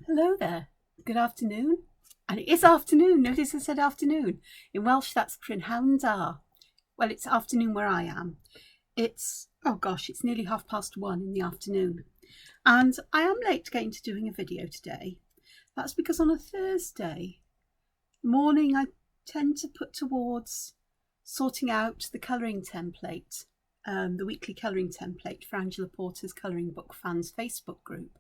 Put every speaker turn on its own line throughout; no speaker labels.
Hello there. Good afternoon. And it is afternoon. Notice I said afternoon. In Welsh, that's prynhawn da. Well, it's afternoon where I am. It's, oh gosh, it's nearly 1:30 in the afternoon. And I am late getting to doing a video today. That's because on a Thursday morning, I tend to put towards sorting out the colouring template, the weekly colouring template for Angela Porter's Colouring Book Fans Facebook group.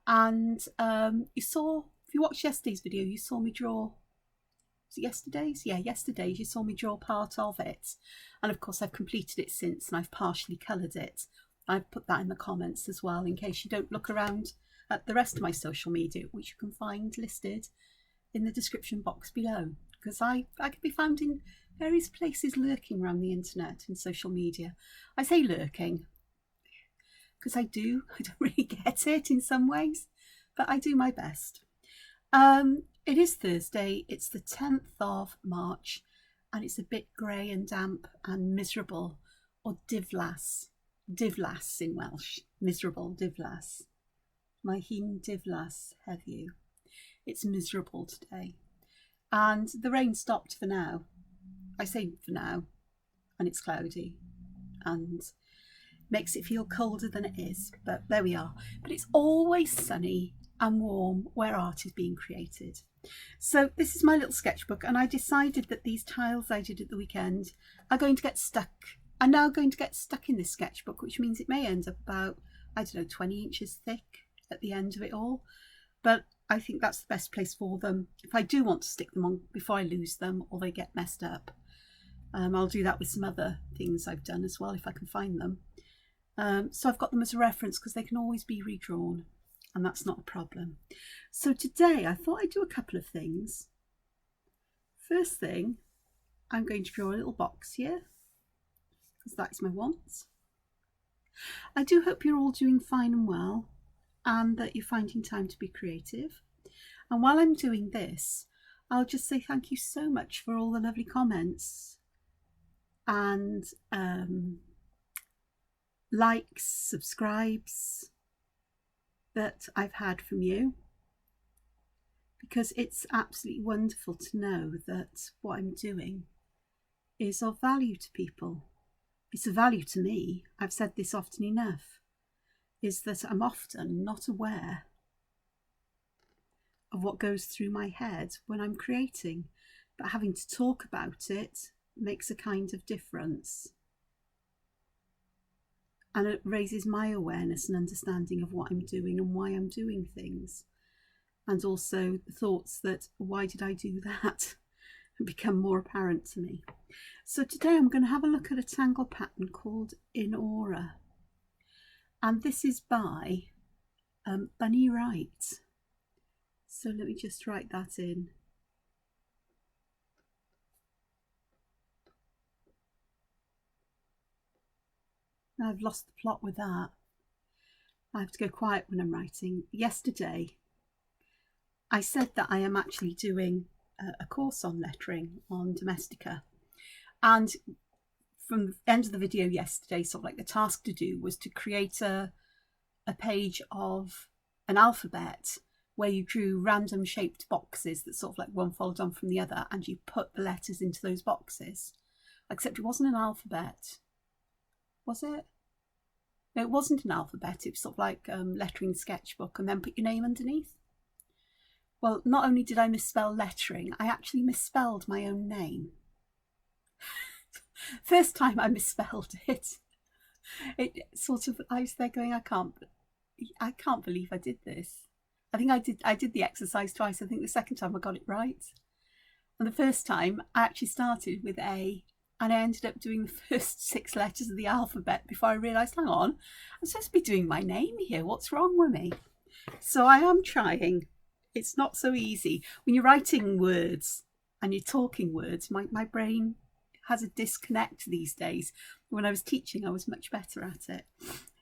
And if you watched yesterday's video, you saw me draw, was it yesterday's? Yeah, yesterday's you saw me draw part of it. And of course I've completed it since, and I've partially coloured it. I've put that in the comments as well, in case you don't look around at the rest of my social media, which you can find listed in the description box below. Because I can be found in various places lurking around the internet and social media. I say lurking because I don't really get it in some ways, but I do my best. It is Thursday, it's the 10th of March, and it's a bit grey and damp and miserable, or diflas in Welsh, miserable, diflas. Mae hi'n diflas heddiw. It's miserable today. And the rain stopped for now. I say for now, and it's cloudy and makes it feel colder than it is, but there we are. But it's always sunny and warm where art is being created. So this is my little sketchbook, and I decided that these tiles I did at the weekend are going to get stuck. I'm now going to get stuck in this sketchbook, which means it may end up about, I don't know, 20 inches thick at the end of it all. But I think that's the best place for them. If I do want to stick them on before I lose them or they get messed up, I'll do that with some other things I've done as well if I can find them. So I've got them as a reference because they can always be redrawn, and that's not a problem. So today I thought I'd do a couple of things. First thing, I'm going to draw a little box here because that's my want. I do hope you're all doing fine and well, and that you're finding time to be creative. And while I'm doing this, I'll just say thank you so much for all the lovely comments and likes, subscribes that I've had from you, because it's absolutely wonderful to know that what I'm doing is of value to people. It's of value to me. I've said this often enough, is that I'm often not aware of what goes through my head when I'm creating, but having to talk about it makes a kind of difference. And it raises my awareness and understanding of what I'm doing and why I'm doing things. And also the thoughts that, why did I do that? Become more apparent to me. So today I'm going to have a look at a Tangle pattern called INAURA. And this is by Bunny Wright. So let me just write that in. Now I've lost the plot with that. I have to go quiet when I'm writing. Yesterday, I said that I am actually doing a course on lettering on Domestika. And from the end of the video yesterday, sort of like the task to do was to create a page of an alphabet where you drew random shaped boxes that sort of like one followed on from the other, and you put the letters into those boxes. Except it wasn't an alphabet. Was it? No, it wasn't an alphabet. It was sort of like lettering sketchbook, and then put your name underneath. Well, not only did I misspell lettering, I actually misspelled my own name. First time I misspelled it. It sort of, I was there going, I can't believe I did this. I think I did the exercise twice. I think the second time I got it right. And the first time I actually started with A, and I ended up doing the first 6 letters of the alphabet before I realised, hang on, I'm supposed to be doing my name here. What's wrong with me? So I am trying. It's not so easy. When you're writing words and you're talking words, my brain has a disconnect these days. When I was teaching, I was much better at it.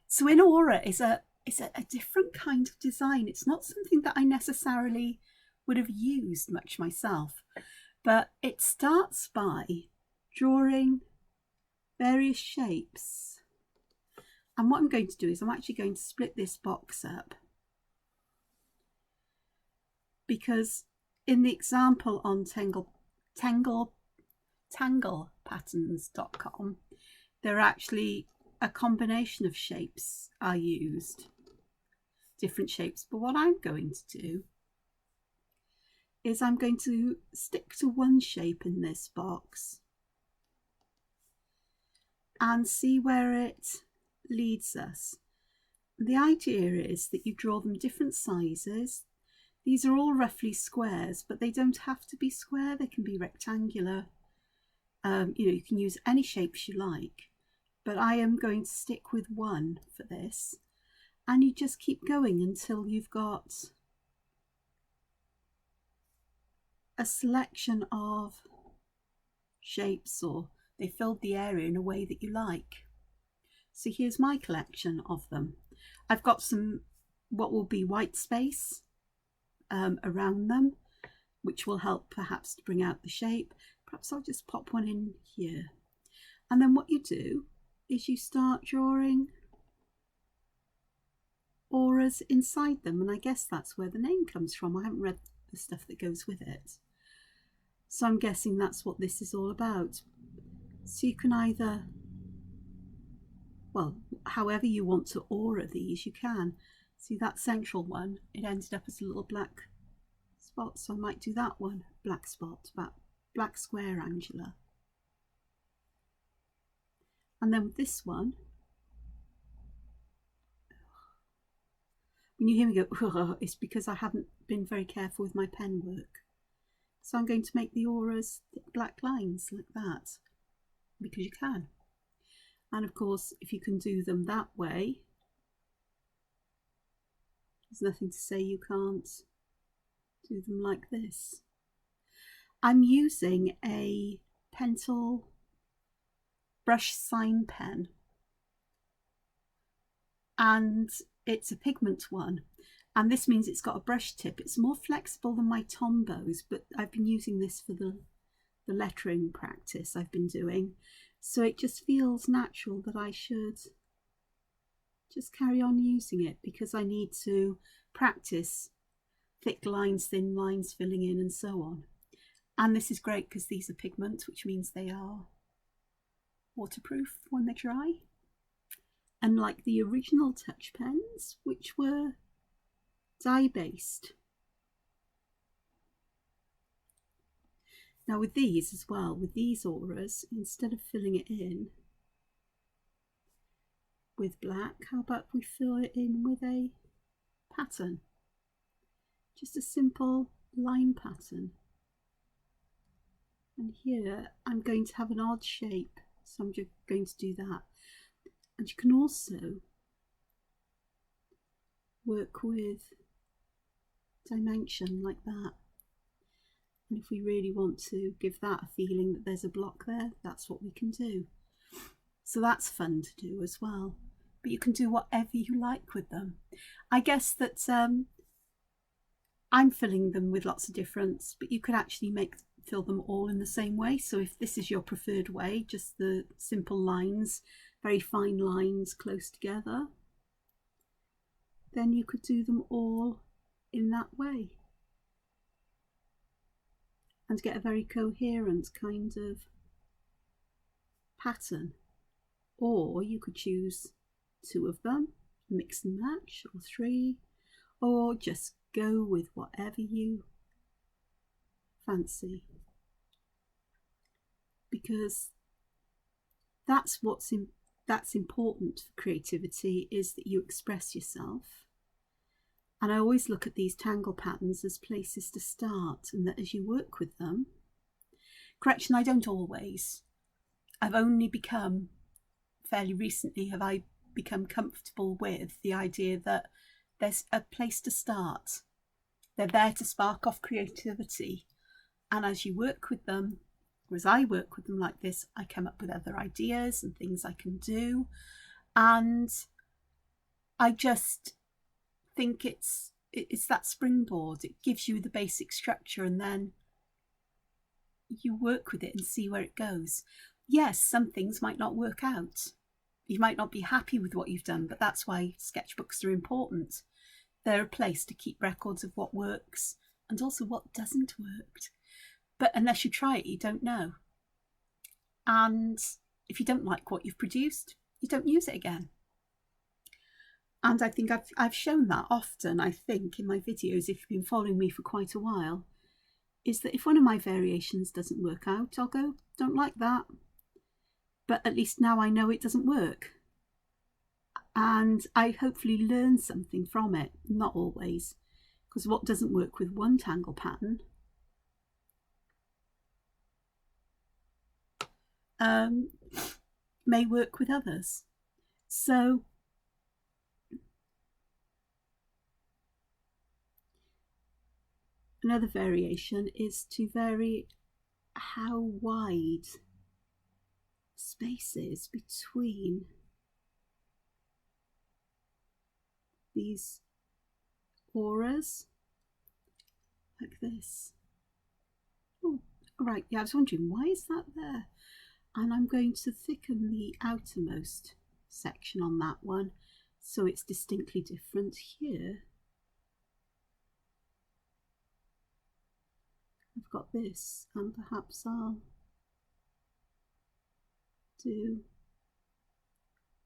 So INAURA is a different kind of design. It's not something that I necessarily would have used much myself, but it starts by drawing various shapes. And what I'm going to do is I'm actually going to split this box up because in the example on tanglepatterns.com, there are actually a combination of shapes are used, different shapes. But what I'm going to do is I'm going to stick to one shape in this box and see where it leads us. The idea is that you draw them different sizes. These are all roughly squares, but they don't have to be square, they can be rectangular. You can use any shapes you like, but I am going to stick with one for this. And you just keep going until you've got a selection of shapes, or they filled the area in a way that you like. So here's my collection of them. I've got some what will be white space around them, which will help perhaps to bring out the shape. Perhaps I'll just pop one in here. And then what you do is you start drawing auras inside them, and I guess that's where the name comes from. I haven't read the stuff that goes with it, so I'm guessing that's what this is all about. So you can either, well, however you want to aura these, you can. See that central one, it ended up as a little black spot, so I might do that one, black spot, that black square angular. And then with this one, when you hear me go, it's because I haven't been very careful with my pen work. So I'm going to make the auras thick black lines like that, because you can. And of course, if you can do them that way, there's nothing to say you can't do them like this. I'm using a Pentel brush sign pen, and it's a pigment one, and this means it's got a brush tip. It's more flexible than my Tombows, but I've been using this for the lettering practice I've been doing, so it just feels natural that I should just carry on using it, because I need to practice thick lines, thin lines, filling in and so on. And this is great because these are pigment, which means they are waterproof when they dry, unlike the original touch pens, which were dye based. Now with these as well, with these auras, instead of filling it in with black, how about we fill it in with a pattern, just a simple line pattern. And here I'm going to have an odd shape, so I'm just going to do that. And you can also work with dimension like that, and if we really want to give that a feeling that there's a block there, that's what we can do. So that's fun to do as well, but you can do whatever you like with them. I guess that I'm filling them with lots of difference, but you could actually fill them all in the same way. So if this is your preferred way, just the simple lines, very fine lines close together, then you could do them all in that way and get a very coherent kind of pattern. Or you could choose 2 of them, mix and match, or 3, or just go with whatever you fancy, because that's important for creativity, is that you express yourself. And I always look at these Tangle patterns as places to start, and that as you work with them, correction, I don't always. I've only become, fairly recently, have I become comfortable with the idea that there's a place to start. They're there to spark off creativity. And as you work with them, or as I work with them like this, I come up with other ideas and things I can do. And I just think it's that springboard. It gives you the basic structure, and then you work with it and see where it goes. Yes, some things might not work out. You might not be happy with what you've done, but that's why sketchbooks are important. They're a place to keep records of what works and also what doesn't work. But unless you try it, you don't know. And if you don't like what you've produced, you don't use it again. And I think I've shown that often, I think, in my videos, if you've been following me for quite a while, is that if one of my variations doesn't work out, I'll go, don't like that. But at least now I know it doesn't work. And I hopefully learn something from it, not always, because what doesn't work with one tangle pattern may work with others. So another variation is to vary how wide spaces between these auras, like this. Oh, right, yeah, I was wondering, why is that there? And I'm going to thicken the outermost section on that one so it's distinctly different. Here I've got this, and perhaps I'll do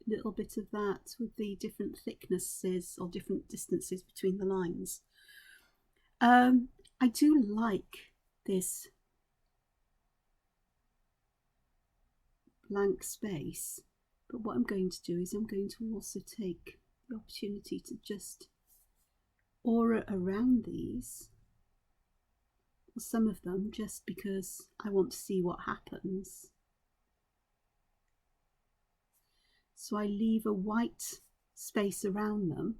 a little bit of that with the different thicknesses or different distances between the lines. I do like this blank space, but what I'm going to do is I'm going to also take the opportunity to just aura around these, or some of them, just because I want to see what happens. So I leave a white space around them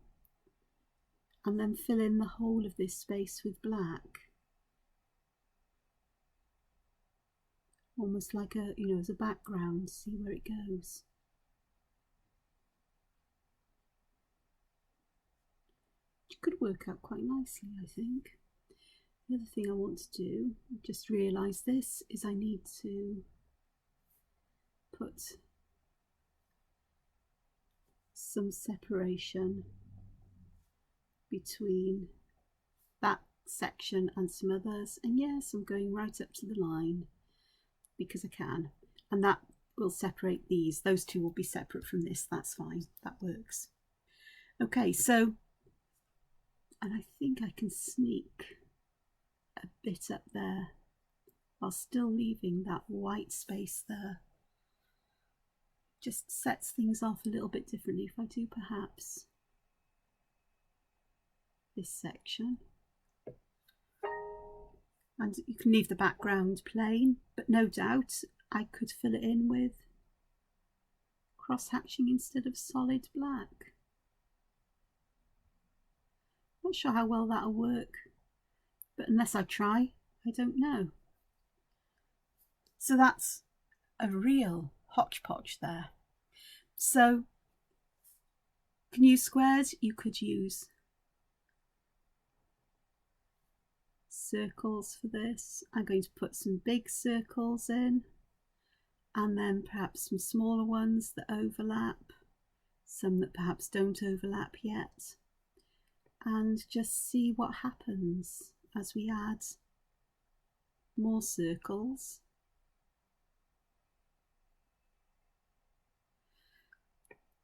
and then fill in the whole of this space with black. Almost like a, you know, as a background, see where it goes. Which could work out quite nicely, I think. The other thing I want to do, just realise this, is I need to put some separation between that section and some others. And yes, I'm going right up to the line because I can, and that will separate these. Those two will be separate from this. That's fine, that works. Okay, so, and I think I can sneak a bit up there while still leaving that white space there. Just sets things off a little bit differently. If I do perhaps this section, and you can leave the background plain, but no doubt I could fill it in with cross hatching instead of solid black. Not sure how well that'll work, but unless I try, I don't know. So that's a real hodgepodge there. So you can use squares, you could use circles for this. I'm going to put some big circles in, and then perhaps some smaller ones that overlap, some that perhaps don't overlap yet, and just see what happens as we add more circles.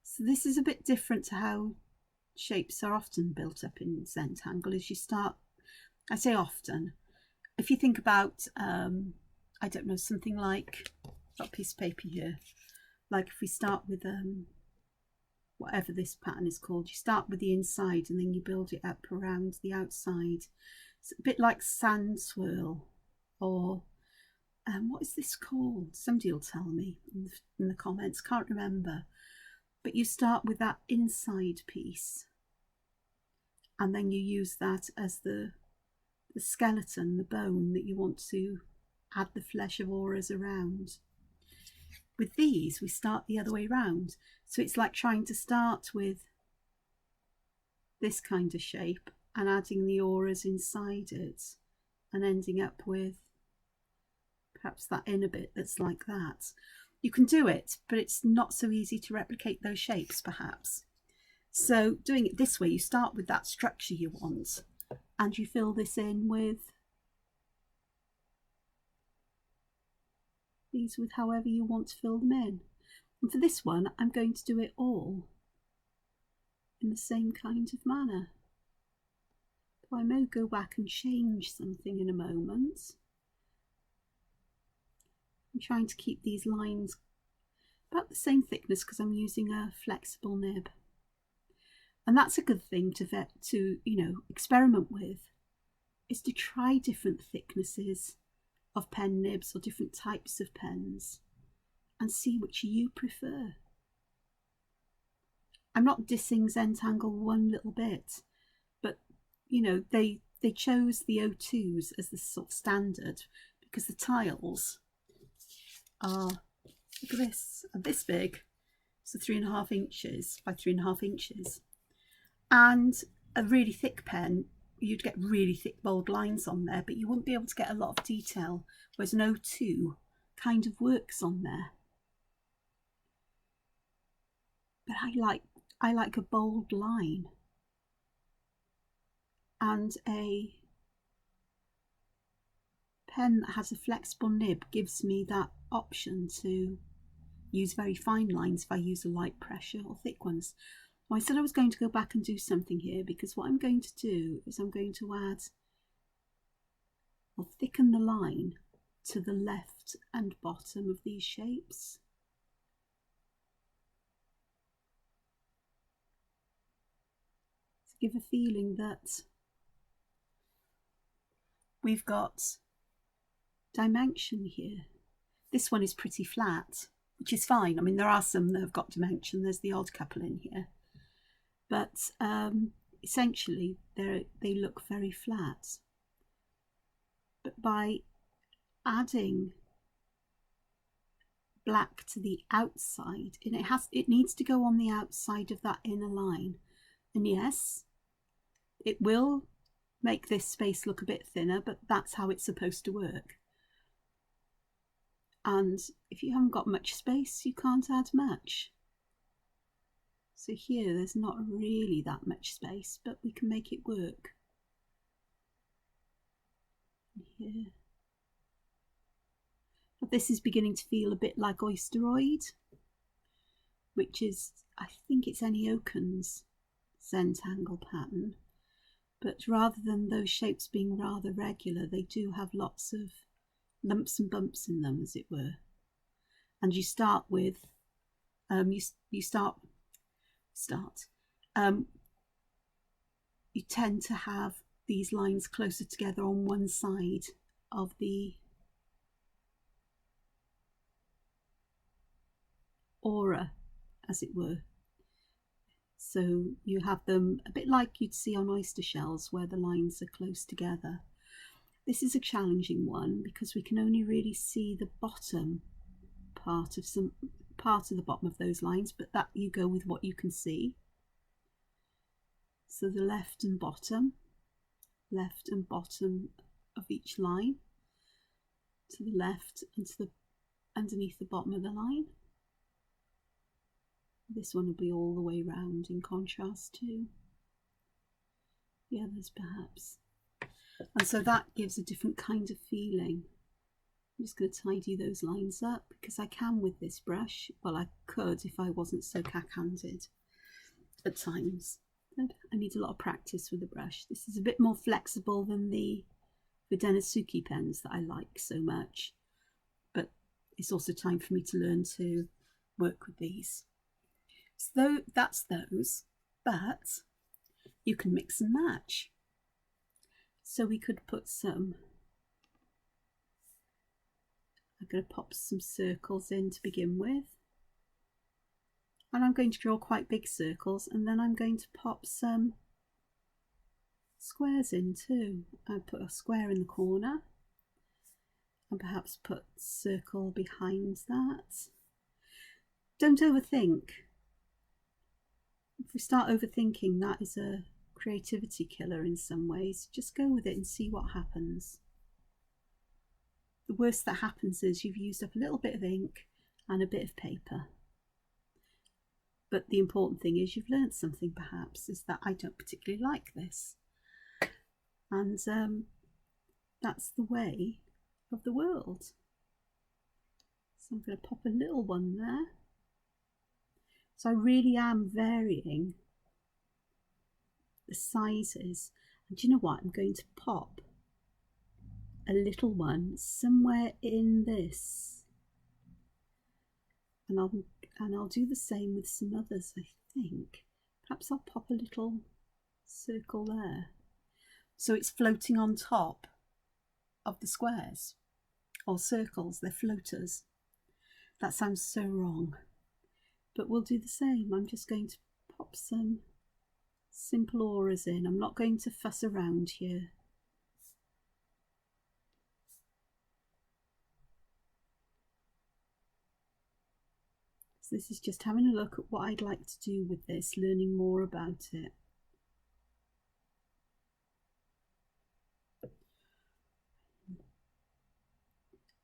So this is a bit different to how shapes are often built up in Zentangle. As you start, I say often, if you think about, I don't know, something like, I've got a piece of paper here, like if we start with whatever this pattern is called, you start with the inside and then you build it up around the outside. It's a bit like sand swirl, or what is this called? Somebody will tell me in the comments, can't remember. But you start with that inside piece and then you use that as the skeleton, the bone that you want to add the flesh of auras around. With these, we start the other way round. So it's like trying to start with this kind of shape and adding the auras inside it and ending up with perhaps that inner bit that's like that. You can do it, but it's not so easy to replicate those shapes perhaps. So doing it this way, you start with that structure you want, and you fill this in with these, with however you want to fill them in. And for this one, I'm going to do it all in the same kind of manner. But I may go back and change something in a moment. I'm trying to keep these lines about the same thickness because I'm using a flexible nib. And that's a good thing to experiment with, is to try different thicknesses of pen nibs or different types of pens and see which you prefer. I'm not dissing Zentangle one little bit, but they chose the O2s as the sort of standard because the tiles are, look at this, are this big, so 3.5 inches by 3.5 inches, and a really thick pen, you'd get really thick bold lines on there, but you wouldn't be able to get a lot of detail, whereas an O2 kind of works on there. But I like a bold line, and a pen that has a flexible nib gives me that option to use very fine lines if I use a light pressure or thick ones. Well, I said I was going to go back and do something here, because what I'm going to do is I'm going to add or thicken the line to the left and bottom of these shapes. To give a feeling that we've got dimension here. This one is pretty flat, which is fine. I mean, there are some that have got dimension. There's the odd couple in here, but essentially they look very flat. But by adding black to the outside, and it needs to go on the outside of that inner line, and yes, it will make this space look a bit thinner, but that's how it's supposed to work. And if you haven't got much space, you can't add much. So here there's not really that much space, but we can make it work. Here. But this is beginning to feel a bit like Oysteroid, which is, I think it's Ennioken's Zentangle pattern. But rather than those shapes being rather regular, they do have lots of lumps and bumps in them, as it were. And you start with you tend to have these lines closer together on one side of the aura, as it were. So you have them a bit like you'd see on oyster shells, where the lines are close together. This is a challenging one because we can only really see the bottom part of the bottom of those lines, but that you go with what you can see. So the left and bottom of each line, to the left and to the underneath the bottom of the line. This one will be all the way round, in contrast to the others perhaps. And so that gives a different kind of feeling. I'm just going to tidy those lines up because I can with this brush. Well, I could if I wasn't so cack-handed at times. But I need a lot of practice with the brush. This is a bit more flexible than the Denisuke pens that I like so much. But it's also time for me to learn to work with these. So that's those, but you can mix and match. So we could put some, I'm going to pop some circles in to begin with. And I'm going to draw quite big circles, and then I'm going to pop some squares in too. I put a square in the corner and perhaps put a circle behind that. Don't overthink. If we start overthinking, that is a creativity killer in some ways. Just go with it and see what happens. The worst that happens is you've used up a little bit of ink and a bit of paper. But the important thing is you've learned something perhaps, is that I don't particularly like this. And that's the way of the world. So I'm going to pop a little one there. So I really am varying the sizes. And do you know what? I'm going to pop a little one somewhere in this. And I'll do the same with some others, I think. Perhaps I'll pop a little circle there. So it's floating on top of the squares or circles, they're floaters. That sounds so wrong, but we'll do the same. I'm just going to pop some simple auras in. I'm not going to fuss around here. So this is just having a look at what I'd like to do with this, learning more about it.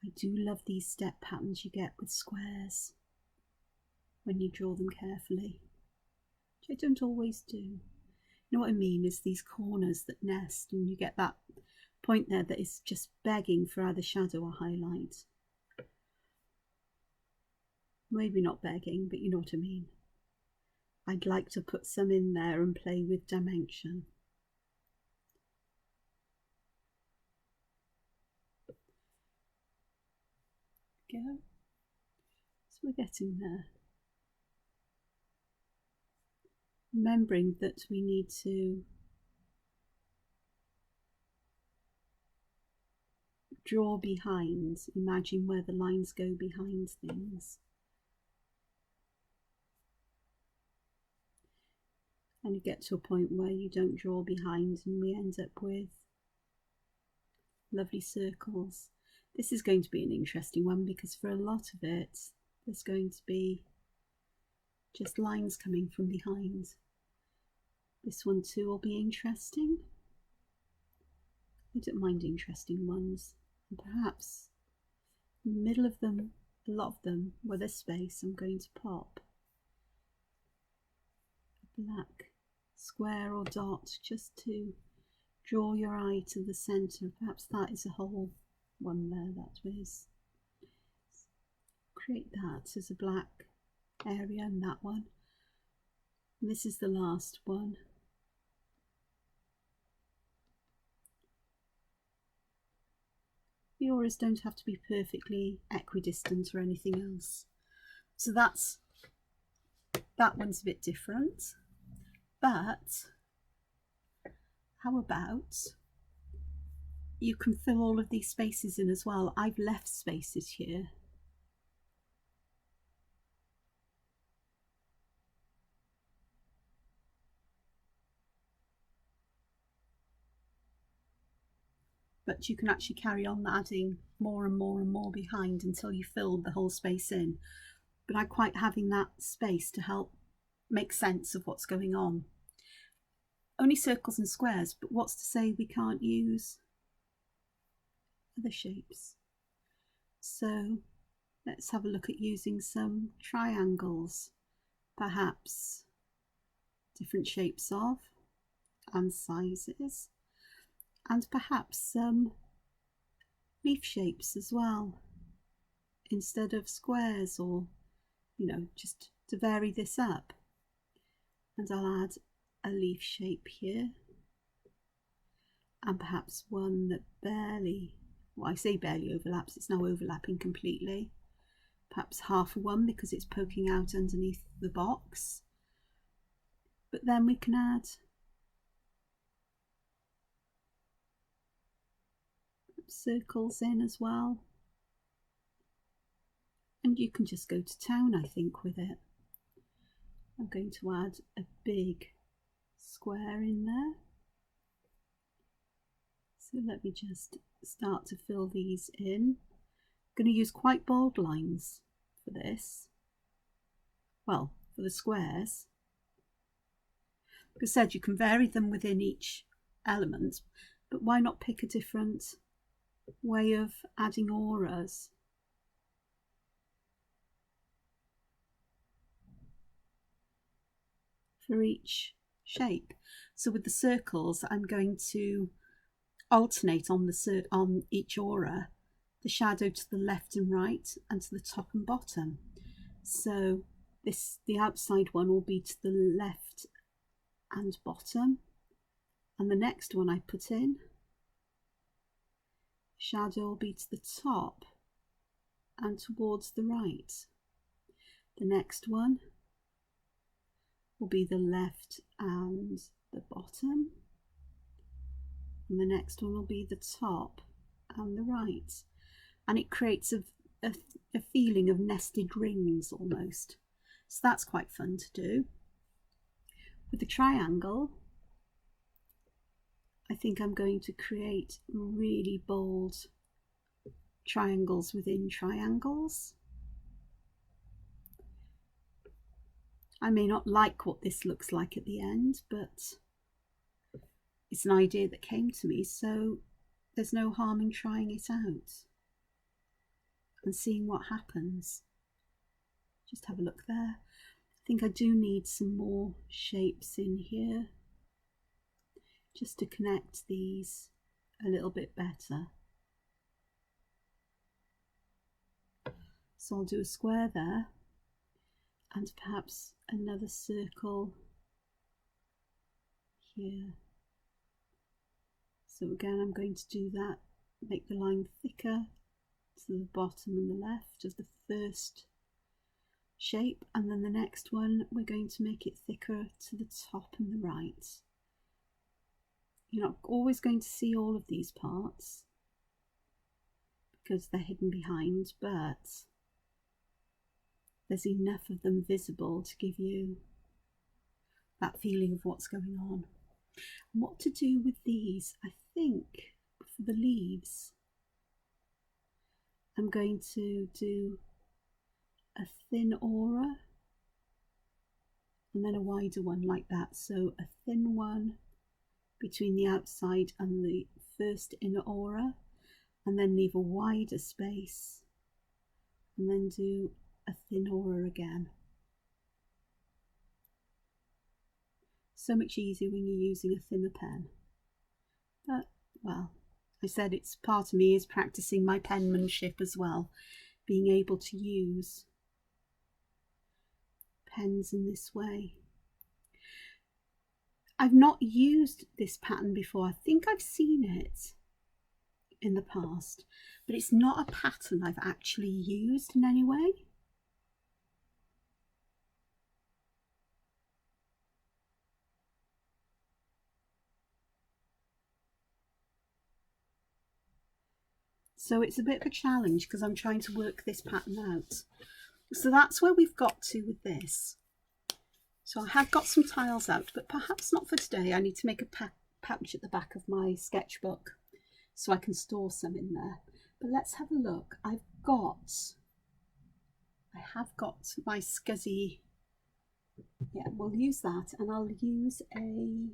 I do love these step patterns you get with squares when you draw them carefully, which I don't always do. You know what I mean, is these corners that nest and you get that point there that is just begging for either shadow or highlight. Maybe not begging, but you know what I mean. I'd like to put some in there and play with dimension. Go. So we're getting there. Remembering that we need to draw behind, imagine where the lines go behind things. And you get to a point where you don't draw behind and we end up with lovely circles. This is going to be an interesting one because for a lot of it there's going to be just lines coming from behind. This one too will be interesting. I don't mind interesting ones. And perhaps in the middle of them, a lot of them, where there's space, I'm going to pop a black square or dot just to draw your eye to the centre. Perhaps that is a whole one there, that is. Create that as a black area and that one. And this is the last one. The auras don't have to be perfectly equidistant or anything else. So that one's a bit different. But how about you can fill all of these spaces in as well. I've left spaces here. But you can actually carry on adding more and more and more behind until you fill the whole space in. But I quite having that space to help make sense of what's going on. Only circles and squares, but what's to say we can't use other shapes? So let's have a look at using some triangles, perhaps different shapes of and sizes, and perhaps some leaf shapes as well, instead of squares, or, you know, just to vary this up. And I'll add a leaf shape here, and perhaps one that barely, well, I say barely overlaps, it's now overlapping completely. Perhaps half a one because it's poking out underneath the box. But then we can add circles in as well. And you can just go to town, I think, with it. I'm going to add a big square in there. So let me just start to fill these in. I'm going to use quite bold lines for this. Well, for the squares. Like I said, you can vary them within each element, but why not pick a different way of adding auras? For each shape. So with the circles, I'm going to alternate on each aura, the shadow to the left and right and to the top and bottom. So the outside one will be to the left and bottom, and the next one I put in, shadow will be to the top and towards the right. The next one will be the left and the bottom, and the next one will be the top and the right, and it creates a feeling of nested rings almost. So that's quite fun to do. With the triangle, I think I'm going to create really bold triangles within triangles. I may not like what this looks like at the end, but it's an idea that came to me, so there's no harm in trying it out and seeing what happens. Just have a look there. I think I do need some more shapes in here just to connect these a little bit better. So I'll do a square there and perhaps another circle here. So again, I'm going to do that, make the line thicker to the bottom and the left of the first shape, and then the next one we're going to make it thicker to the top and the right. You're not always going to see all of these parts because they're hidden behind, but there's enough of them visible to give you that feeling of what's going on. And what to do with these, I think for the leaves, I'm going to do a thin aura and then a wider one like that. So a thin one between the outside and the first inner aura, and then leave a wider space, and then do a thin aura again. So much easier when you're using a thinner pen. But, well, I said it's part of me is practicing my penmanship as well, being able to use pens in this way. I've not used this pattern before. I think I've seen it in the past, but it's not a pattern I've actually used in any way. So it's a bit of a challenge because I'm trying to work this pattern out. So that's where we've got to with this. So I have got some tiles out, but perhaps not for today. I need to make a pouch at the back of my sketchbook so I can store some in there. But let's have a look. I have got my scuzzy. Yeah, we'll use that, and I'll use a.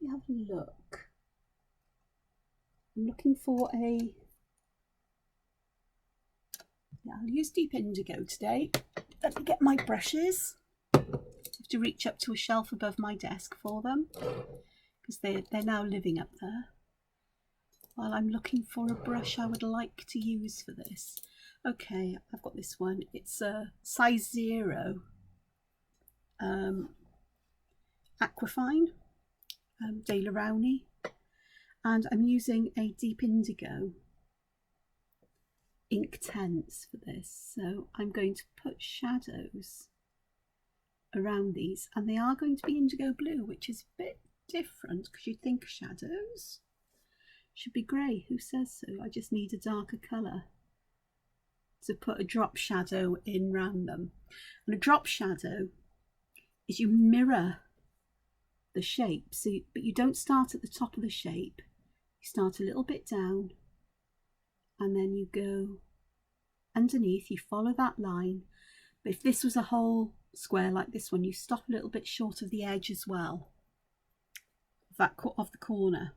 Let me have a look. I'm looking for a. Yeah, I'll use deep indigo today. Let me get my brushes. I have to reach up to a shelf above my desk for them because they're now living up there. While I'm looking for a brush I would like to use for this. Okay, I've got this one. It's a size 0 Aquafine, De La Rowney, and I'm using a deep indigo Inktense for this. So I'm going to put shadows around these, and they are going to be indigo blue, which is a bit different because you'd think shadows should be grey. Who says so? I just need a darker colour to put a drop shadow in round them. And a drop shadow is you mirror the shape, so but you don't start at the top of the shape. You start a little bit down and then you go underneath, you follow that line. But if this was a whole square like this one, you stop a little bit short of the edge as well, of the corner,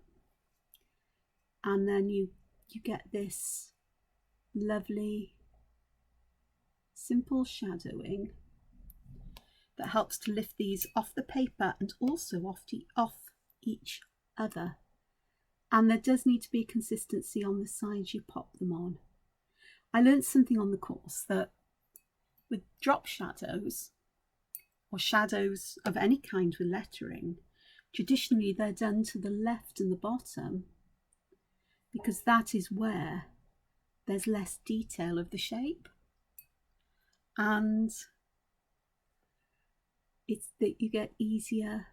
and then you get this lovely simple shadowing that helps to lift these off the paper and also off each other. And there does need to be consistency on the sides you pop them on. I learned something on the course that with drop shadows, or shadows of any kind with lettering, traditionally they're done to the left and the bottom, because that is where there's less detail of the shape, and it's that you get easier,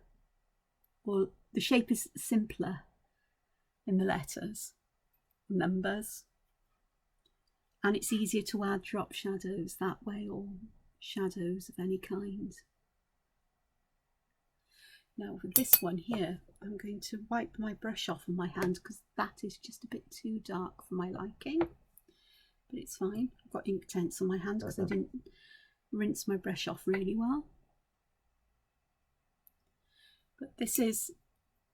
or the shape is simpler in the letters, numbers, and it's easier to add drop shadows that way, or shadows of any kind. Now with this one here, I'm going to wipe my brush off on my hand because that is just a bit too dark for my liking, but it's fine. I've got Inktense on my hand because I didn't rinse my brush off really well. But this is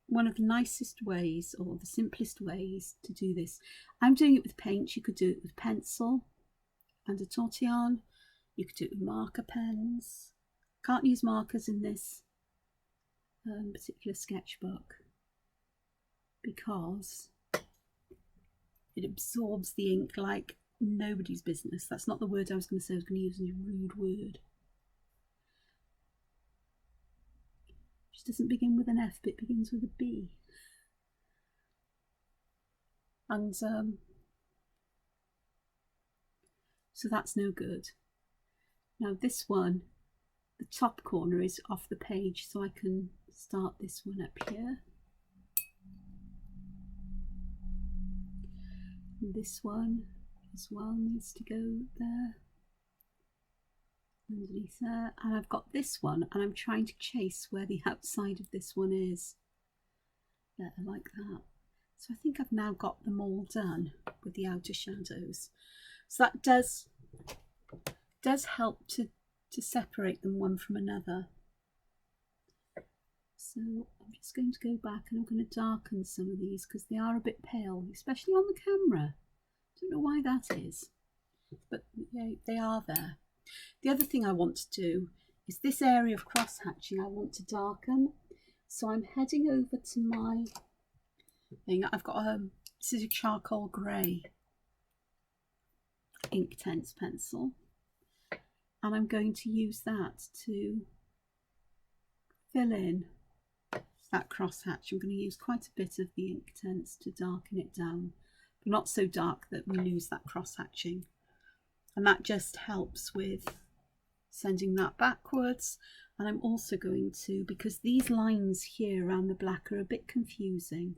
one of the nicest ways, or the simplest ways to do this. I'm doing it with paint. You could do it with pencil and a tortillon. You could do it with marker pens. Can't use markers in this particular sketchbook because it absorbs the ink like nobody's business. That's not the word I was going to say. I was going to use a rude word. It doesn't begin with an F, but it begins with a B. And so that's no good. Now this one, the top corner is off the page, so I can start this one up here. And this one as well needs to go there, underneath there. And I've got this one, and I'm trying to chase where the outside of this one is. There, like that. So I think I've now got them all done with the outer shadows. So that does help to separate them one from another. So I'm just going to go back and I'm going to darken some of these because they are a bit pale, especially on the camera. Don't know why that is, but yeah, they are there. The other thing I want to do is this area of cross hatching I want to darken. So I'm heading over to my thing. I've got this is a charcoal grey Inktense pencil, and I'm going to use that to fill in that cross hatch. I'm going to use quite a bit of the Inktense to darken it down, but not so dark that we lose that cross hatching. And that just helps with sending that backwards. And I'm also going to, because these lines here around the black are a bit confusing,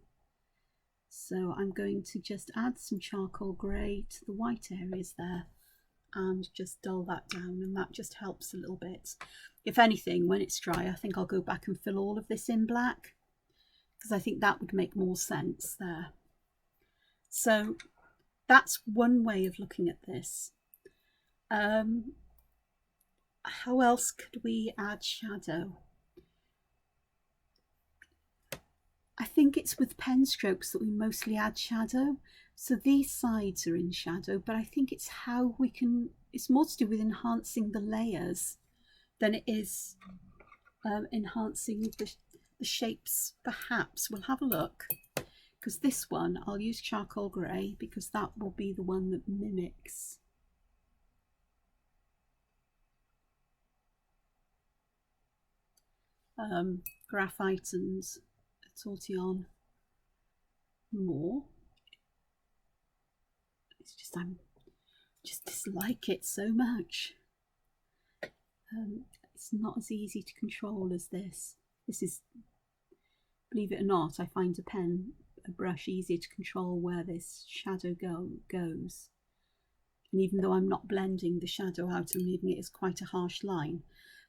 so I'm going to just add some charcoal grey to the white areas there and just dull that down, and that just helps a little bit. If anything, when it's dry, I think I'll go back and fill all of this in black, because I think that would make more sense there. So that's one way of looking at this. How else could we add shadow? I think it's with pen strokes that we mostly add shadow. So these sides are in shadow, but I think it's how we can, it's more to do with enhancing the layers than it is enhancing the shapes, perhaps. We'll have a look, because this one I'll use charcoal grey because that will be the one that mimics graphite and tortillon more. It's just I just dislike it so much. It's not as easy to control as this. This is, believe it or not, I find a brush easier to control where this shadow goes. And even though I'm not blending the shadow out and leaving it as quite a harsh line,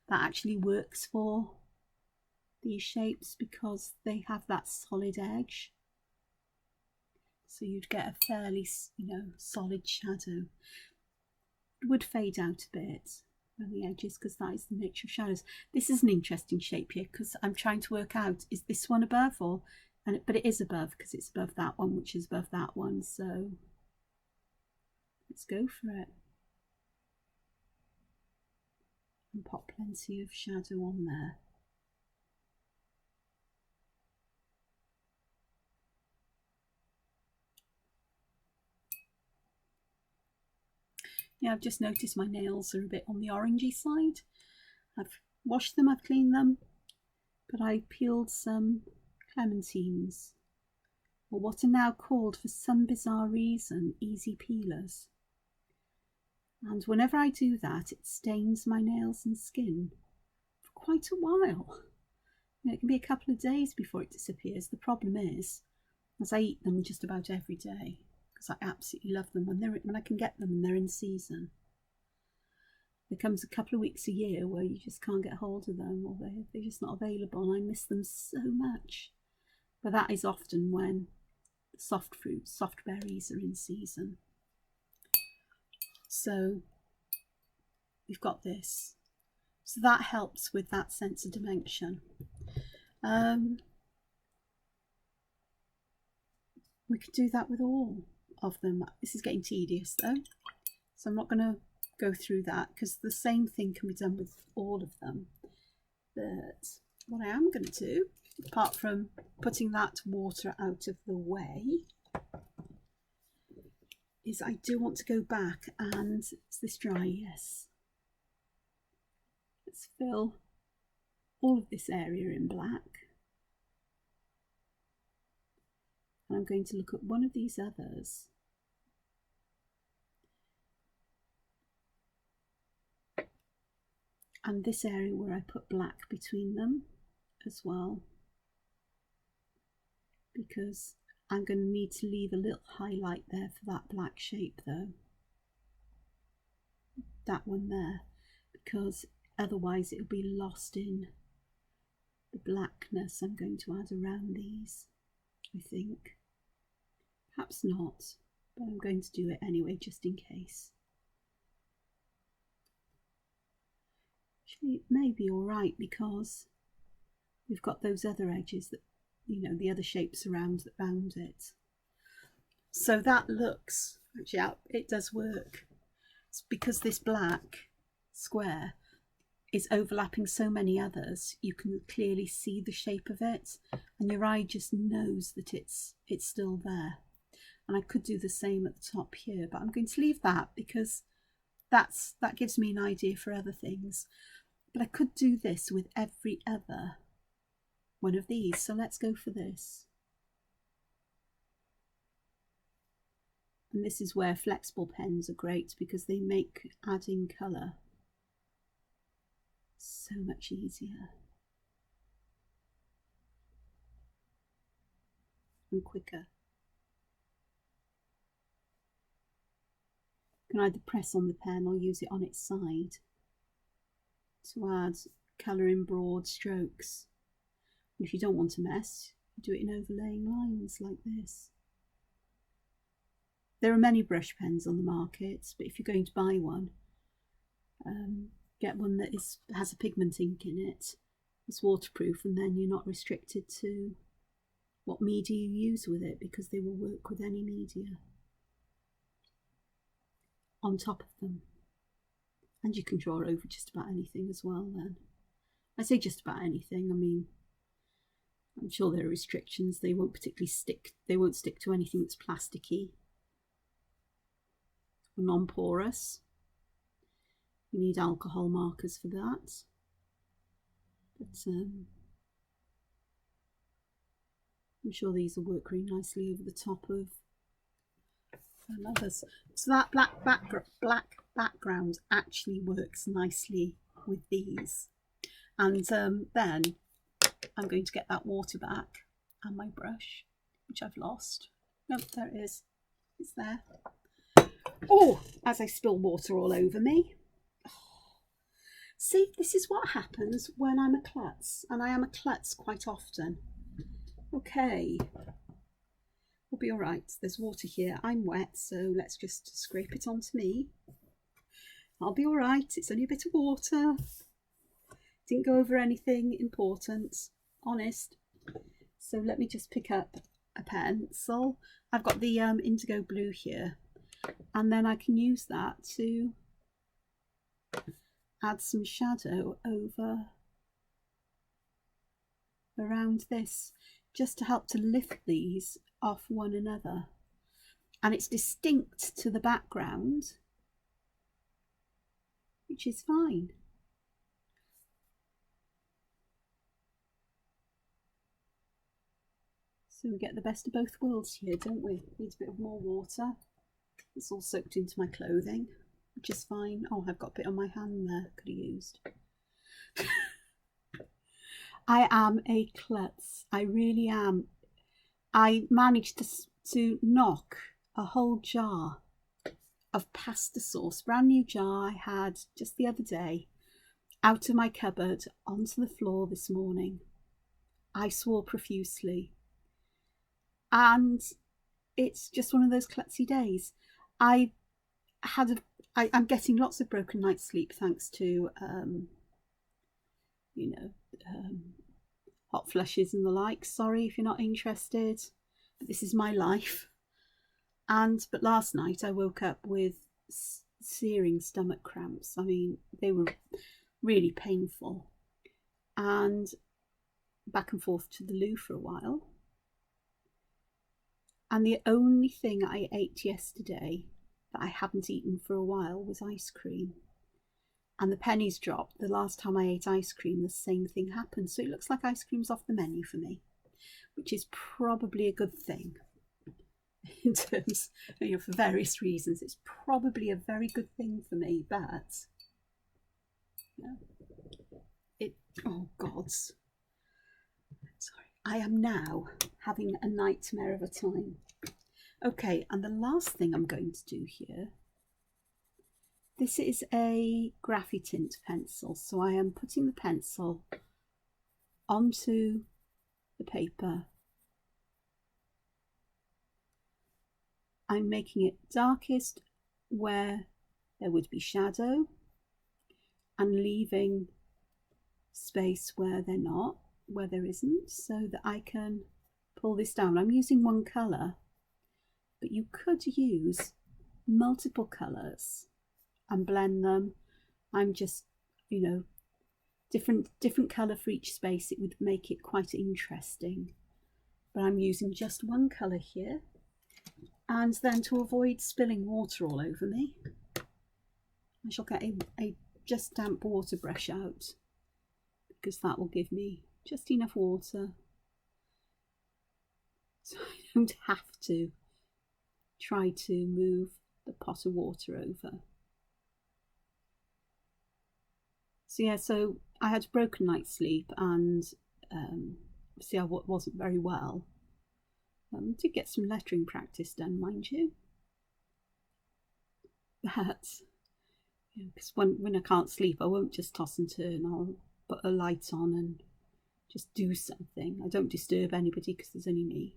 that actually works for these shapes because they have that solid edge. So you'd get a fairly, solid shadow. It would fade out a bit around the edges because that is the nature of shadows. This is an interesting shape here because I'm trying to work out, is this one above or, but it is above because it's above that one, which is above that one. So let's go for it. And pop plenty of shadow on there. Yeah, I've just noticed my nails are a bit on the orangey side. I've washed them, I've cleaned them, but I peeled some clementines, or what are now called, for some bizarre reason, easy peelers. And whenever I do that, it stains my nails and skin for quite a while. You know, it can be a couple of days before it disappears. The problem is, as I eat them just about every day, because I absolutely love them when I can get them and they're in season. There comes a couple of weeks a year where you just can't get hold of them, or they're just not available, and I miss them so much. But that is often when the soft fruits, soft berries are in season. So we've got this. So that helps with that sense of dimension. We could do that with all of them. This is getting tedious though, so I'm not going to go through that, because the same thing can be done with all of them. But what I am going to do, apart from putting that water out of the way, is I do want to go back and, is this dry? Yes. Let's fill all of this area in black. And I'm going to look at one of these others. And this area where I put black between them as well, because I'm going to need to leave a little highlight there for that black shape though. That one there, because otherwise it'll be lost in the blackness I'm going to add around these, I think. Perhaps not, but I'm going to do it anyway, just in case. Actually, it may be all right, because we've got those other edges that, you know, the other shapes around that bound it. So that looks, actually, it does work. It's because this black square is overlapping so many others, you can clearly see the shape of it, and your eye just knows that it's still there. And I could do the same at the top here, but I'm going to leave that because that gives me an idea for other things. But I could do this with every other one of these, so let's go for this. And this is where flexible pens are great, because they make adding colour so much easier and quicker. You can either press on the pen or use it on its side to add colour in broad strokes. And if you don't want to mess, you do it in overlaying lines like this. There are many brush pens on the market, but if you're going to buy one, get one that has a pigment ink in it. It's waterproof, and then you're not restricted to what media you use with it, because they will work with any media on top of them. And you can draw over just about anything as well then. I say just about anything, I mean, I'm sure there are restrictions. They won't particularly stick, they won't stick to anything that's plasticky or non-porous. You need alcohol markers for that. But I'm sure these will work really nicely over the top of others. So that black background actually works nicely with these. And then I'm going to get that water back and my brush, which I've lost. Nope, there it is. It's there. Oh, as I spill water all over me. See, this is what happens when I'm a klutz, and I am a klutz quite often. Okay, we'll be all right. There's water here. I'm wet, so let's just scrape it onto me. I'll be all right. It's only a bit of water. Didn't go over anything important, honest. So let me just pick up a pencil. I've got the indigo blue here, and then I can use that to add some shadow over around this, just to help to lift these off one another. And it's distinct to the background, which is fine. So we get the best of both worlds here, don't we? Needs a bit of more water. It's all soaked into my clothing, which is fine. Oh, I've got a bit on my hand there, could have used. I am a klutz, I really am. I managed to knock a whole jar of pasta sauce, brand new jar I had just the other day, out of my cupboard onto the floor this morning. I swore profusely. And it's just one of those klutzy days. I'm getting lots of broken night's sleep thanks to, hot flushes and the like. Sorry if you're not interested, but this is my life. But last night I woke up with searing stomach cramps. I mean, they were really painful, and back and forth to the loo for a while. And the only thing I ate yesterday that I hadn't eaten for a while was ice cream. And the pennies dropped. The last time I ate ice cream, the same thing happened. So it looks like ice cream's off the menu for me, which is probably a good thing. In terms, for various reasons, it's probably a very good thing for me, but oh God. Sorry. I am now having a nightmare of a time. Okay, and the last thing I'm going to do here, this is a graphitint pencil. So I am putting the pencil onto the paper. I'm making it darkest where there would be shadow and leaving space where there isn't, so that I can pull this down. I'm using one colour, but you could use multiple colours and blend them. I'm just, different colour for each space. It would make it quite interesting. But I'm using just one colour here. And then to avoid spilling water all over me, I shall get a just damp water brush out, because that will give me just enough water so I don't have to try to move the pot of water over. So yeah, so I had a broken night's sleep, and obviously I wasn't very well. Did get some lettering practice done, mind you. But because when I can't sleep, I won't just toss and turn. I'll put a light on and just do something. I don't disturb anybody because there's only me.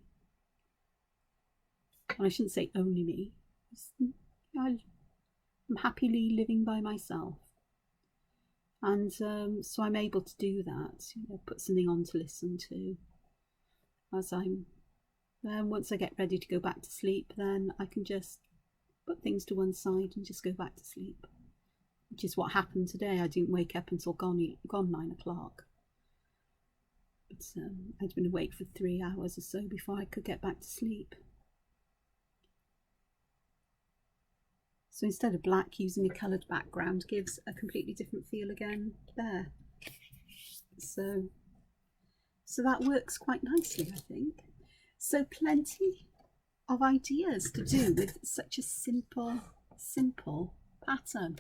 And I shouldn't say only me. I'm happily living by myself. And so I'm able to do that, put something on to listen to as then once I get ready to go back to sleep, then I can just put things to one side and just go back to sleep, which is what happened today. I didn't wake up until gone 9 o'clock. But I'd been awake for 3 hours or so before I could get back to sleep. So instead of black, using a coloured background gives a completely different feel again there. So that works quite nicely, I think. So plenty of ideas to do with such a simple pattern.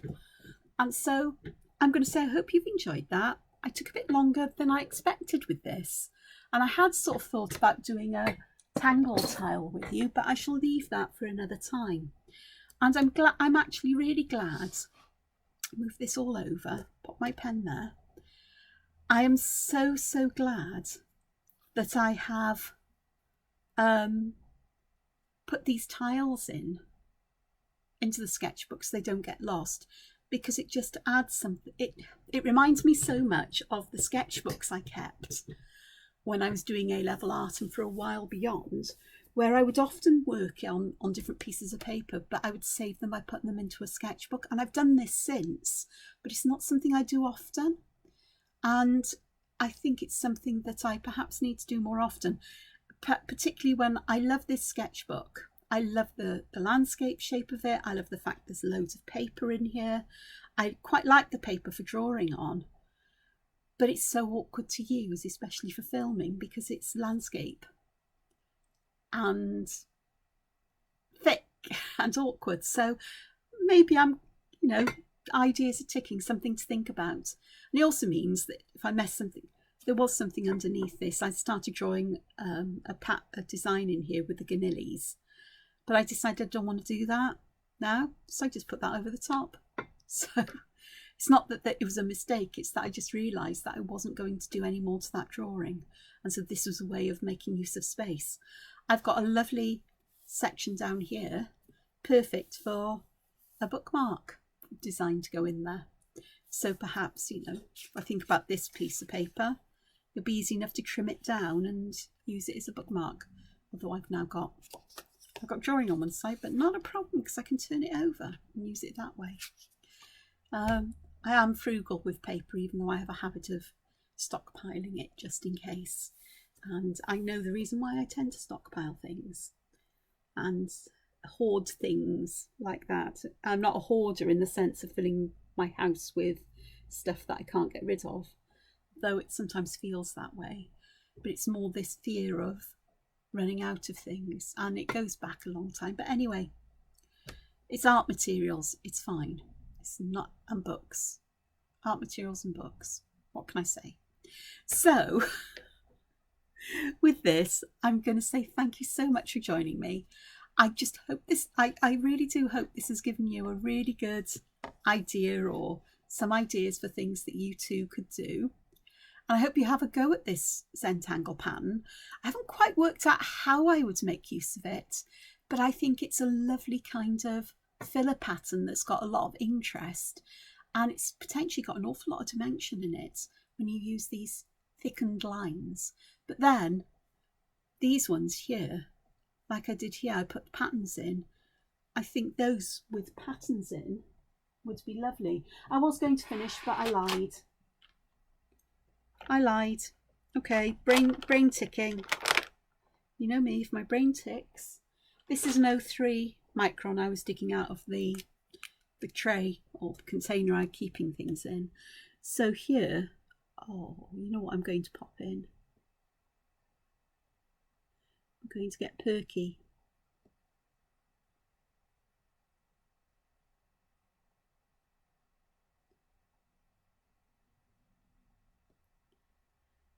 And so I'm going to say I hope you've enjoyed that. I took a bit longer than I expected with this. And I had sort of thought about doing a Tangle tile with you, but I shall leave that for another time. And I'm actually really glad. Move this all over, pop my pen there. I am so glad that I have put these tiles into the sketchbook so they don't get lost, because it just adds something. It reminds me so much of the sketchbooks I kept when I was doing A-level art and for a while beyond, where I would often work on different pieces of paper, but I would save them by putting them into a sketchbook. And I've done this since, but it's not something I do often. And I think it's something that I perhaps need to do more often, particularly when I love this sketchbook. I love the landscape shape of it. I love the fact there's loads of paper in here. I quite like the paper for drawing on, but it's so awkward to use, especially for filming, because it's landscape and thick and awkward. So maybe I'm, you know, ideas are ticking, something to think about. And it also means that if I mess something, there was something underneath this. I started drawing a design in here with the ganillis, but I decided I don't want to do that now, so I just put that over the top. So it's not that it was a mistake, it's that I just realised that I wasn't going to do any more to that drawing, and so this was a way of making use of space. I've got a lovely section down here, perfect for a bookmark design to go in there. So perhaps, you know, if I think about this piece of paper, it'll be easy enough to trim it down and use it as a bookmark. Although I've got drawing on one side, but not a problem because I can turn it over and use it that way. I am frugal with paper, even though I have a habit of stockpiling it just in case. And I know the reason why I tend to stockpile things and hoard things like that. I'm not a hoarder in the sense of filling my house with stuff that I can't get rid of, though it sometimes feels that way. But it's more this fear of running out of things, and it goes back a long time. But anyway, it's art materials, it's fine. It's not, and books. Art materials and books. What can I say? So with this, I'm going to say thank you so much for joining me. I just hope this, I really do hope this has given you a really good idea or some ideas for things that you too could do. And I hope you have a go at this Zentangle pattern. I haven't quite worked out how I would make use of it, but I think it's a lovely kind of filler pattern that's got a lot of interest, and it's potentially got an awful lot of dimension in it when you use these thickened lines. But then these ones here, like I did here, I put patterns in. I think those with patterns in would be lovely. I was going to finish, but I lied. Okay, brain ticking. You know me, if my brain ticks. This is an 03 micron I was digging out of the tray or container I'm keeping things in. So here, oh, you know what I'm going to pop in? I'm going to get perky.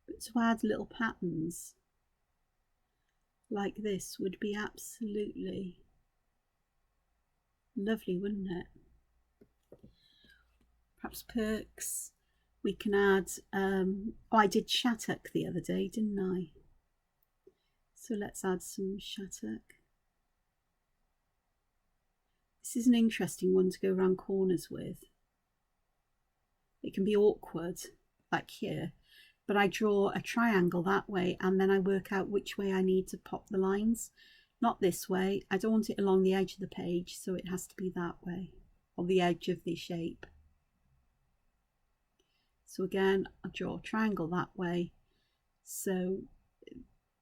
But to add little patterns like this would be absolutely lovely, wouldn't it? Perhaps perks. We can add, oh, I did shattuck the other day, didn't I? So let's add some shattuck. This is an interesting one to go around corners with. It can be awkward, like here, but I draw a triangle that way and then I work out which way I need to pop the lines. Not this way. I don't want it along the edge of the page, so it has to be that way, or the edge of the shape. So again, I draw a triangle that way, so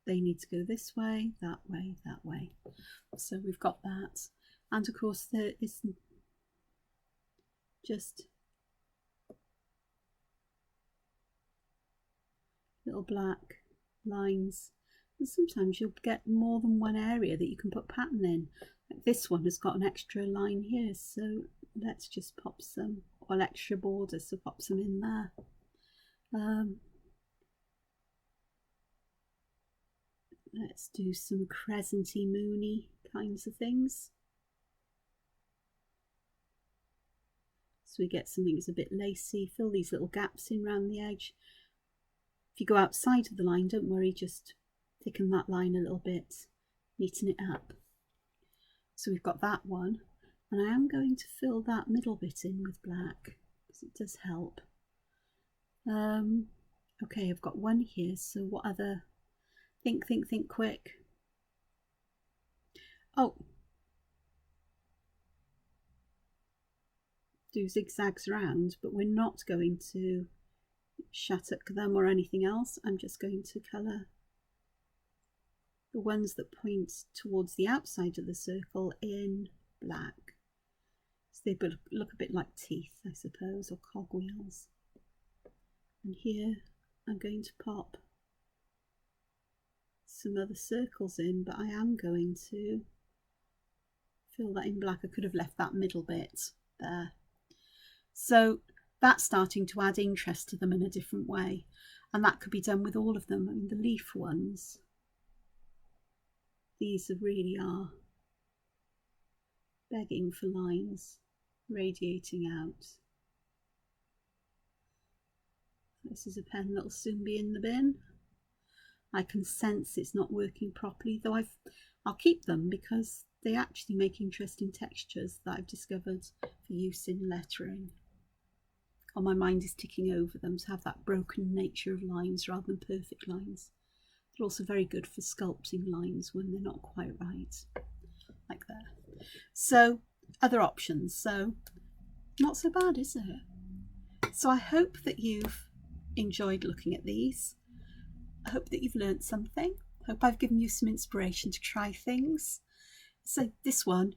they need to go this way, that way, that way. So we've got that. And of course there is just little black lines. And sometimes you'll get more than one area that you can put pattern in. Like this one has got an extra line here, so let's just pop some, or extra border, so pop some in there. Let's do some crescenty moony kinds of things. So we get something that's a bit lacy, fill these little gaps in around the edge. If you go outside of the line, don't worry, just thicken that line a little bit, neaten it up. So we've got that one, and I am going to fill that middle bit in with black, because it does help. Okay, I've got one here, so what other, think quick. Oh, do zigzags around, but we're not going to shattuck them or anything else. I'm just going to colour the ones that point towards the outside of the circle in black. So they look a bit like teeth, I suppose, or cogwheels. And here I'm going to pop some other circles in, but I am going to fill that in black. I could have left that middle bit there. So that's starting to add interest to them in a different way, and that could be done with all of them. I mean, the leaf ones, these really are begging for lines radiating out. This is a pen that will soon be in the bin. I can sense it's not working properly, though I'll keep them because they actually make interesting textures that I've discovered for use in lettering. Or my mind is ticking over them to have that broken nature of lines rather than perfect lines. They're also very good for sculpting lines when they're not quite right, like there. So other options, so not so bad, is it? So I hope that you've enjoyed looking at these. I hope that you've learned something. I hope I've given you some inspiration to try things. So this one,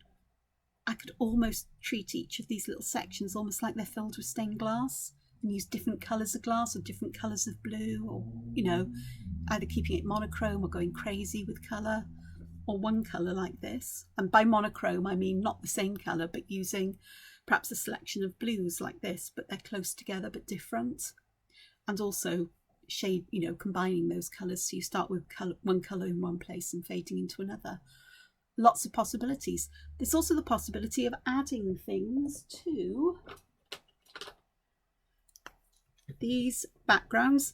I could almost treat each of these little sections almost like they're filled with stained glass, and use different colours of glass or different colours of blue, or, you know, either keeping it monochrome or going crazy with colour, or one colour like this. And by monochrome I mean not the same colour, but using perhaps a selection of blues like this, but they're close together but different. And also shade, you know, combining those colours, so you start with one colour in one place and fading into another. Lots of possibilities. There's also the possibility of adding things to these backgrounds.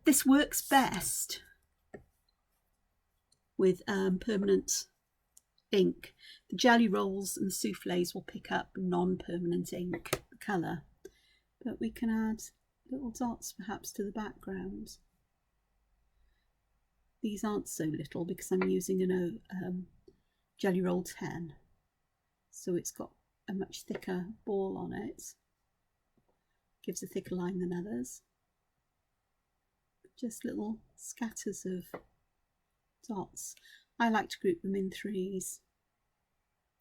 This works best with permanent ink. The jelly rolls and souffles will pick up non-permanent ink colour, but we can add little dots perhaps to the background. These aren't so little because I'm using a Jelly Roll 10, so it's got a much thicker ball on it, gives a thicker line than others. Just little scatters of dots. I like to group them in threes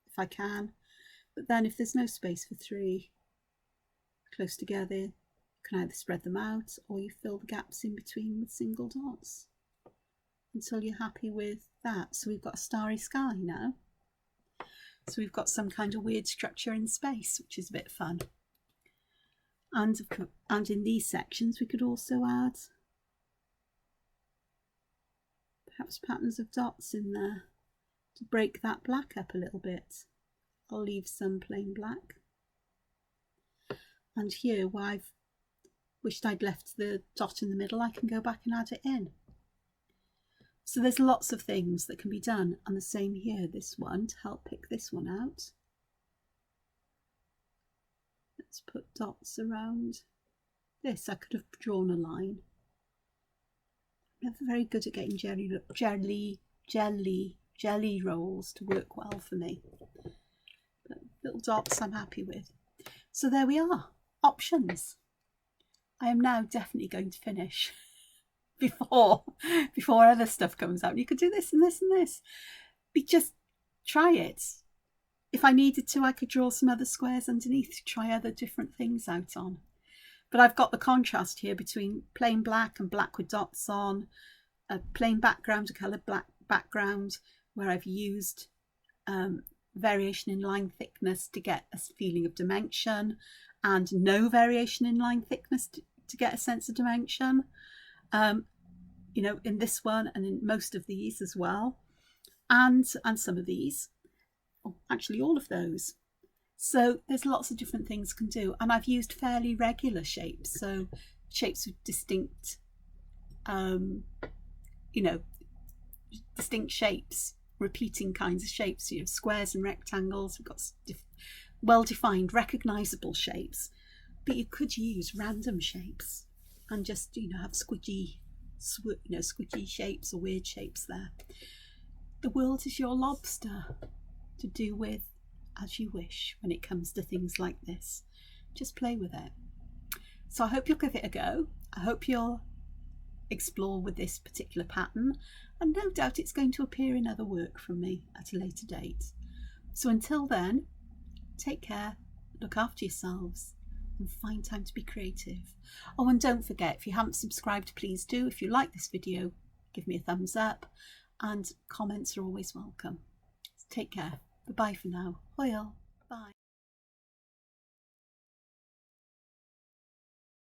if I can, but then if there's no space for three close together, you can either spread them out or you fill the gaps in between with single dots until you're happy with that. So we've got a starry sky now. So we've got some kind of weird structure in space, which is a bit fun. And in these sections we could also add perhaps patterns of dots in there to break that black up a little bit. I'll leave some plain black. And here, where I've wished I'd left the dot in the middle, I can go back and add it in. So there's lots of things that can be done, and the same here, this one, to help pick this one out. Let's put dots around this. I could have drawn a line. I'm never very good at getting jelly rolls to work well for me. But little dots I'm happy with. So there we are, options. I am now definitely going to finish before other stuff comes out. You could do this and this and this. Just try it. If I needed to, I could draw some other squares underneath to try other different things out on. But I've got the contrast here between plain black and black with dots on, a plain background, a coloured black background, where I've used variation in line thickness to get a feeling of dimension, and no variation in line thickness to get a sense of dimension. You know, in this one and in most of these as well, and some of these, actually all of those. So there's lots of different things can do, and I've used fairly regular shapes, so shapes with distinct, you know, distinct shapes, repeating kinds of shapes, you know, squares and rectangles. We've got well-defined, recognisable shapes, but you could use random shapes and just, you know, have squidgy shapes or weird shapes there. The world is your lobster to do with as you wish when it comes to things like this. Just play with it. So I hope you'll give it a go. I hope you'll explore with this particular pattern, and no doubt it's going to appear in other work from me at a later date. So until then, take care, look after yourselves, and find time to be creative. Oh, and don't forget, if you haven't subscribed, please do. If you like this video, give me a thumbs up, and comments are always welcome. Take care. Bye-bye for now. Hoi all. Bye.